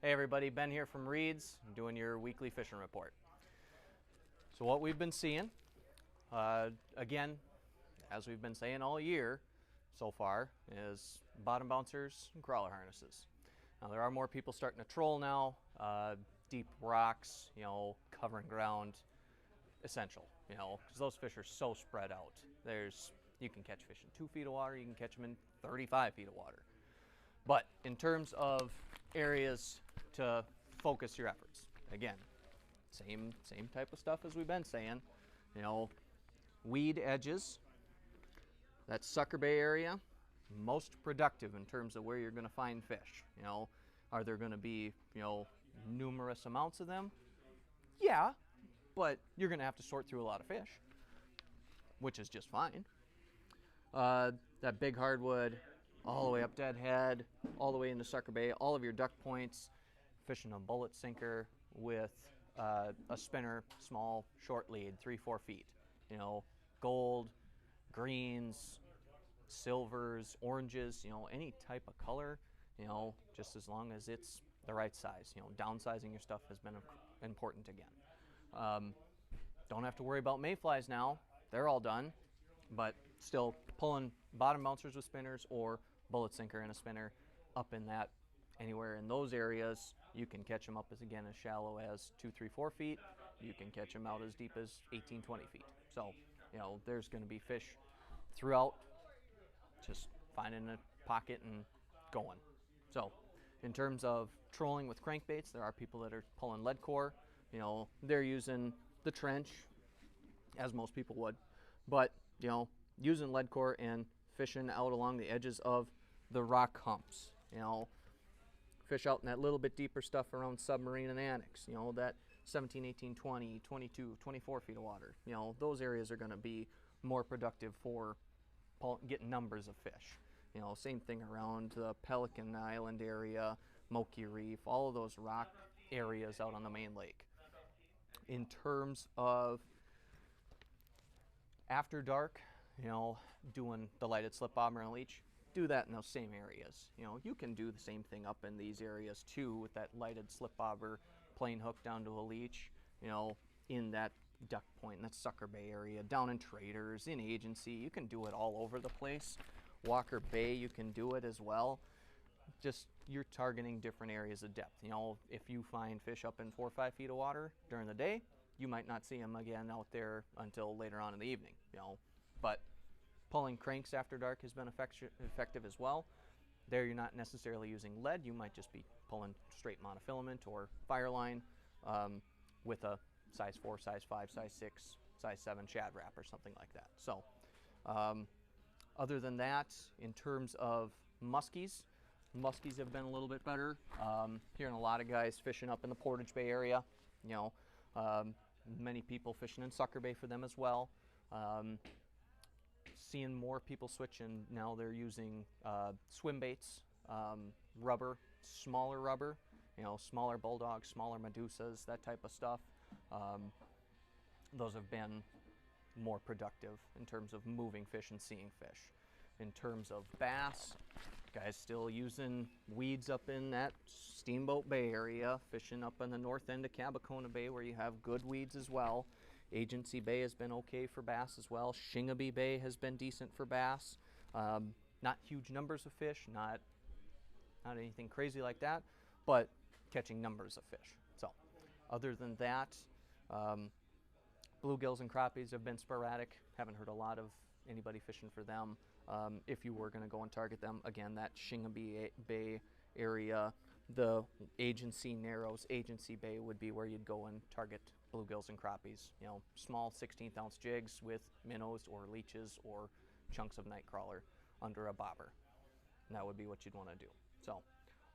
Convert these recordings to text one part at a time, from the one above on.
Hey everybody, Ben here from Reed's, doing your weekly fishing report. So what we've been seeing, again, as we've been saying all year so far, is bottom bouncers and crawler harnesses. Now there are more people starting to troll now. Deep rocks, covering ground, essential, because those fish are so spread out. You can catch fish in 2 feet of water, you can catch them in 35 feet of water. But in terms of areas to focus your efforts, again, same type of stuff as we've been saying. Weed edges, that sucker bay area, most productive in terms of where you're going to find fish. Are there going to be numerous amounts of them? Yeah, but you're going to have to sort through a lot of fish, which is just fine. That big hardwood, all the way up Deadhead, all the way into Sucker Bay, all of your duck points, fishing a bullet sinker with a spinner, small, short lead, 3-4 feet. Gold, greens, silvers, oranges, any type of color, just as long as it's the right size. Downsizing your stuff has been important again. Don't have to worry about mayflies now. They're all done, but still pulling bottom bouncers with spinners or bullet sinker and a spinner up in that, anywhere in those areas. You can catch them up as shallow as 2, 3, 4 feet. You can catch them out as deep as 18, 20 feet. So, there's going to be fish throughout, just finding a pocket and going. So, in terms of trolling with crankbaits, there are people that are pulling lead core. They're using the trench, as most people would, but, using lead core and fishing out along the edges of the rock humps. Fish out in that little bit deeper stuff around Submarine and Annex, that 17, 18, 20, 22, 24 feet of water. Those areas are going to be more productive for getting numbers of fish. Same thing around the Pelican Island area, Moki Reef, all of those rock areas out on the main lake. In terms of after dark, doing the lighted slip bobber and leech, do that in those same areas. You can do the same thing up in these areas too with that lighted slip bobber, plain hook down to a leech, in that duck point, in that Sucker Bay area, down in Traders, in Agency. You can do it all over the place. Walker Bay, you can do it as well. Just you're targeting different areas of depth. If you find fish up in 4 or 5 feet of water during the day, you might not see them again out there until later on in the evening. But pulling cranks after dark has been effective as well. There you're not necessarily using lead. You might just be pulling straight monofilament or fireline with a size 4, size 5, size 6, size 7 shad wrap or something like that. So other than that, in terms of muskies have been a little bit better. Hearing a lot of guys fishing up in the Portage Bay area. Many people fishing in Sucker Bay for them as well. Seeing more people switching now. They're using swim baits, rubber, smaller rubber, smaller bulldogs, smaller medusas, that type of stuff. Those have been more productive in terms of moving fish and seeing fish. In terms of bass, guys still using weeds up in that Steamboat Bay area, fishing up on the north end of Cabacona Bay where you have good weeds as well. Agency Bay has been okay for bass as well. Shingabee Bay has been decent for bass. Not huge numbers of fish, not anything crazy like that, but catching numbers of fish. So other than that, bluegills and crappies have been sporadic. Haven't heard a lot of anybody fishing for them. If you were going to go and target them, again, that Shingabee Bay area, the Agency Narrows, Agency Bay would be where you'd go and target bluegills and crappies. Small 16th ounce jigs with minnows or leeches or chunks of night crawler under a bobber. And that would be what you'd want to do. So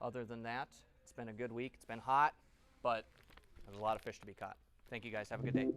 other than that, it's been a good week. It's been hot, but there's a lot of fish to be caught. Thank you guys. Have a good day.